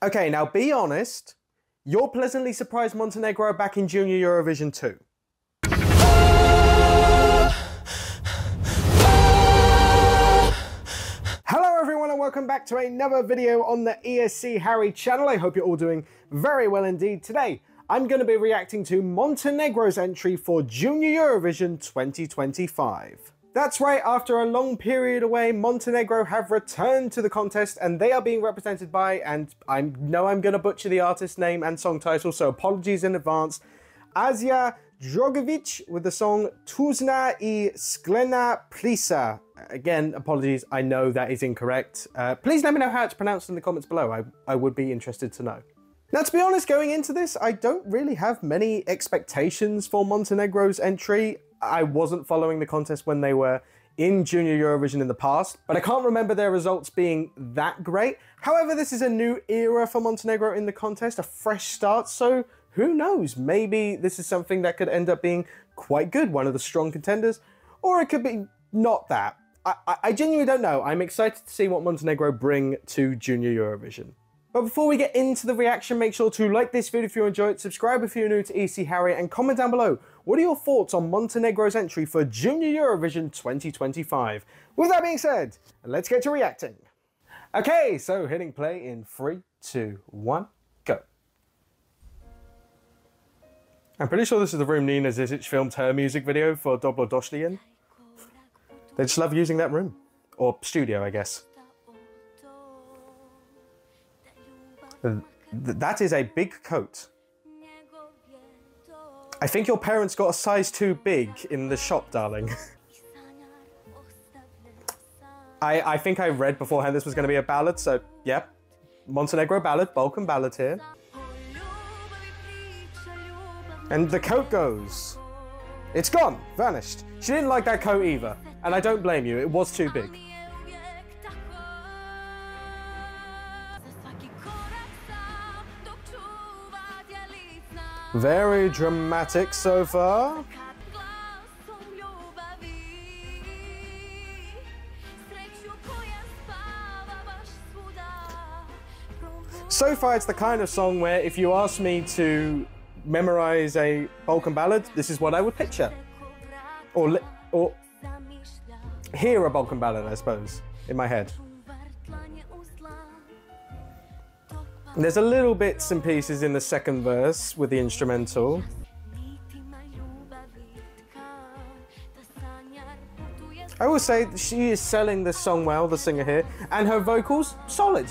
Okay, now be honest. You're pleasantly surprised Montenegro back in Junior Eurovision too. Hello everyone and welcome back to another video on the ESC Harry channel. I hope you're all doing very well indeed. Today, I'm going to be reacting to Montenegro's entry for Junior Eurovision 2025. That's right, after a long period away, Montenegro have returned to the contest and they are being represented by, and I know I'm going to butcher the artist name and song title, so apologies in advance, Asja Drogovic with the song Tuzna I Sklena Plisa. Again, apologies, I know that is incorrect. Please let me know how it's pronounced in the comments below, I would be interested to know. Now, to be honest, going into this, I don't really have many expectations for Montenegro's entry. I wasn't following the contest when they were in Junior Eurovision in the past, but I can't remember their results being that great. However, this is a new era for Montenegro in the contest, a fresh start, so who knows? Maybe this is something that could end up being quite good, one of the strong contenders, or it could be not that. I genuinely don't know. I'm excited to see what Montenegro bring to Junior Eurovision. But before we get into the reaction, make sure to like this video if you enjoy it, subscribe if you're new to ESC Harry, and comment down below, what are your thoughts on Montenegro's entry for Junior Eurovision 2025? With that being said, let's get to reacting. Okay, so hitting play in 3, 2, 1, go. I'm pretty sure this is the room Nina Zizic filmed her music video for Dobro Došli in. They just love using that room. Or studio, I guess. That is a big coat. I think your parents got a size too big in the shop, darling. I think I read beforehand this was going to be a ballad, so yeah. Montenegro ballad, Balkan ballad here. And the coat goes. It's gone, vanished. She didn't like that coat either, and I don't blame you, it was too big. Very dramatic so far. So far, it's the kind of song where if you ask me to memorize a Balkan ballad, this is what I would picture. Or hear a Balkan ballad, I suppose, in my head. There's a little bits and pieces in the second verse with the instrumental. I will say she is selling this song well, the singer here, and her vocals, solid.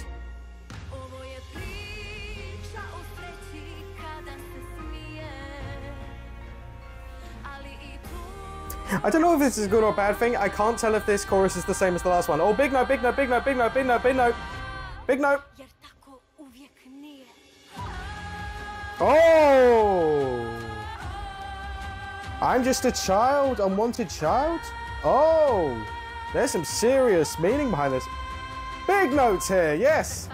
I don't know if this is a good or a bad thing. I can't tell if this chorus is the same as the last one. Oh, big note, big note, big note, big note, big note, big note. Big note. Oh! I'm just a child, unwanted child? Oh! There's some serious meaning behind this. Big notes here, yes!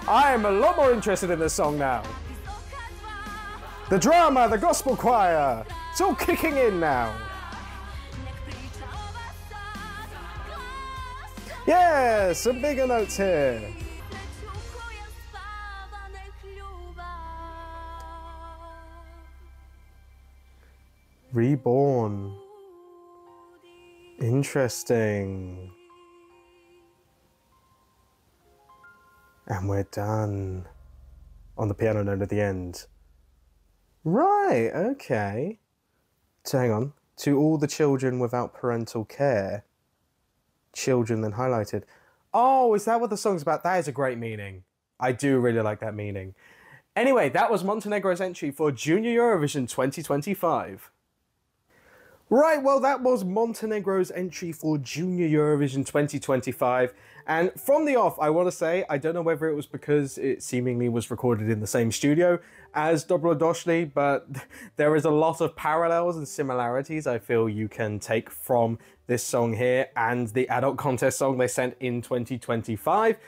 I am a lot more interested in this song now. The drama, the gospel choir, it's all kicking in now. Yeah, some bigger notes here. Reborn. Interesting. And we're done. On the piano note at the end. Right, okay. So hang on. To all the children without parental care. Children then highlighted. Oh, is that what the song's about? That is a great meaning. I do really like that meaning. Anyway, that was Montenegro's entry for Junior Eurovision 2025. Right, well, that was Montenegro's entry for Junior Eurovision 2025. And from the off, I want to say, I don't know whether it was because it seemingly was recorded in the same studio as Dobro Došli, but there is a lot of parallels and similarities I feel you can take from this song here and the adult contest song they sent in 2025.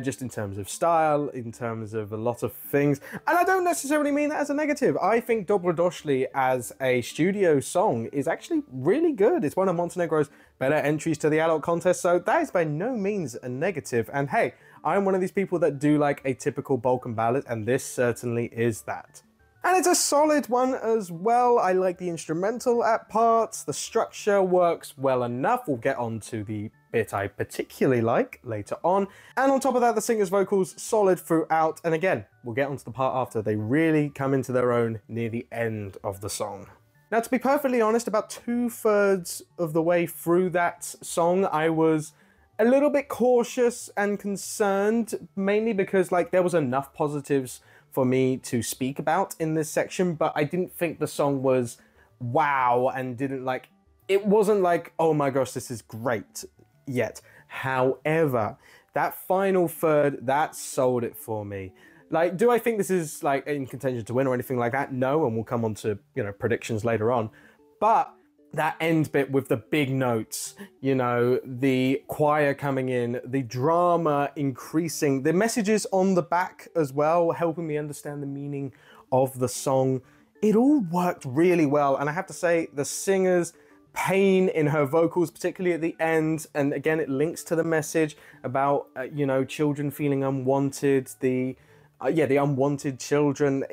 just in terms of style, in terms of a lot of things. And I don't necessarily mean that as a negative. I think Dobrodošli as a studio song is actually really good. It's one of Montenegro's better entries to the adult contest, so that is by no means a negative. And hey, I'm one of these people that do like a typical Balkan ballad, and this certainly is that. And it's a solid one as well. I like the instrumental at parts. The structure works well enough. We'll get on to the bit I particularly like later on. And on top of that, the singer's vocals solid throughout. And again, we'll get onto the part after. They really come into their own near the end of the song. Now, to be perfectly honest, about 2/3 of the way through that song, I was a little bit cautious and concerned, mainly because like there was enough positives for me to speak about in this section, but I didn't think the song was wow, and it wasn't like, oh my gosh, this is great yet. However, that final third, that sold it for me. Like, do I think this is like in contention to win or anything like that? No, and we'll come on to, you know, predictions later on. But that end bit with the big notes, you know, the choir coming in, the drama increasing, the messages on the back as well, helping me understand the meaning of the song. It all worked really well. And I have to say, the singer's pain in her vocals, particularly at the end, and again, it links to the message about, you know, children feeling unwanted, the unwanted children.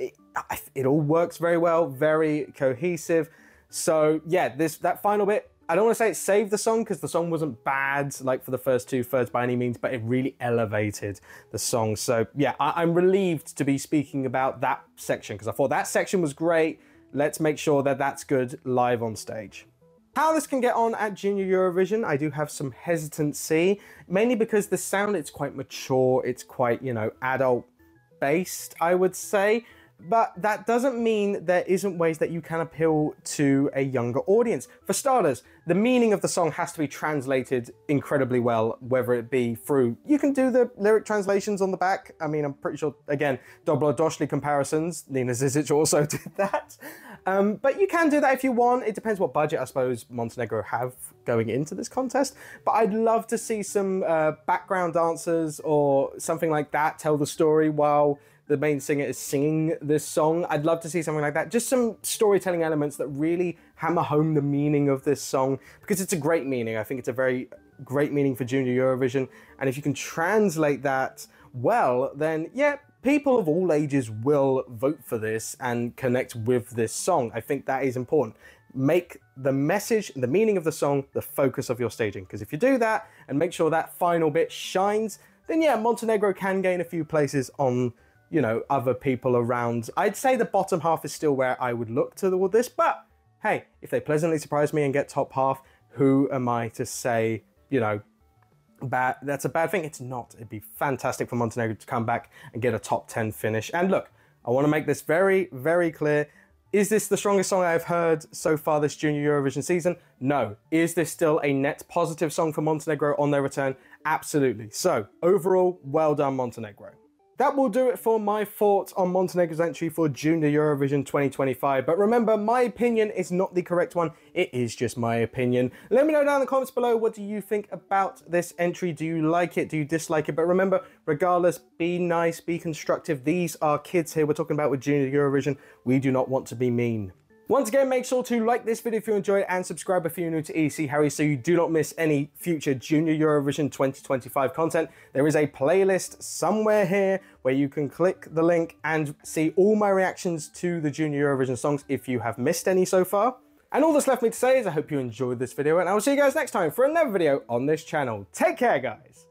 It all works very well, very cohesive. So yeah, that final bit, I don't want to say it saved the song because the song wasn't bad like for the first 2/3 by any means, but it really elevated the song. So yeah, I'm relieved to be speaking about that section because I thought that section was great. Let's make sure that that's good live on stage. How this can get on at Junior Eurovision, I do have some hesitancy, mainly because the sound, it's quite mature, it's quite, you know, adult based, I would say. But that doesn't mean there isn't ways that you can appeal to a younger audience. For starters, the meaning of the song has to be translated incredibly well, whether it be through, you can do the lyric translations on the back. I mean, I'm pretty sure, again, Dobrodošli comparisons, Nina Zizic also did that. But you can do that if you want. It depends what budget, I suppose, Montenegro have going into this contest. But I'd love to see some background dancers or something like that tell the story while the main singer is singing this song. I'd love to see something like that. Just some storytelling elements that really hammer home the meaning of this song, because it's a great meaning. I think it's a very great meaning for Junior Eurovision. And if you can translate that well, then yeah, people of all ages will vote for this and connect with this song. I think that is important. Make the message, the meaning of the song, the focus of your staging. Because if you do that and make sure that final bit shines, then yeah, Montenegro can gain a few places on, you know, other people around. I'd say the bottom half is still where I would look toward this, but hey, if they pleasantly surprise me and get top half, who am I to say, you know, that's a bad thing? It's not. It'd be fantastic for Montenegro to come back and get a top 10 finish. And look, I want to make this very, very clear. Is this the strongest song I've heard so far this Junior Eurovision season? No. Is this still a net positive song for Montenegro on their return? Absolutely. So overall, well done, Montenegro. That will do it for my thoughts on Montenegro's entry for Junior Eurovision 2025. But remember, my opinion is not the correct one. It is just my opinion. Let me know down in the comments below, what do you think about this entry? Do you like it? Do you dislike it? But remember, regardless, be nice, be constructive. These are kids here we're talking about with Junior Eurovision. We do not want to be mean. Once again, make sure to like this video if you enjoyed it and subscribe if you're new to EC Harry so you do not miss any future Junior Eurovision 2025 content. There is a playlist somewhere here where you can click the link and see all my reactions to the Junior Eurovision songs if you have missed any so far. And all that's left me to say is I hope you enjoyed this video, and I will see you guys next time for another video on this channel. Take care, guys.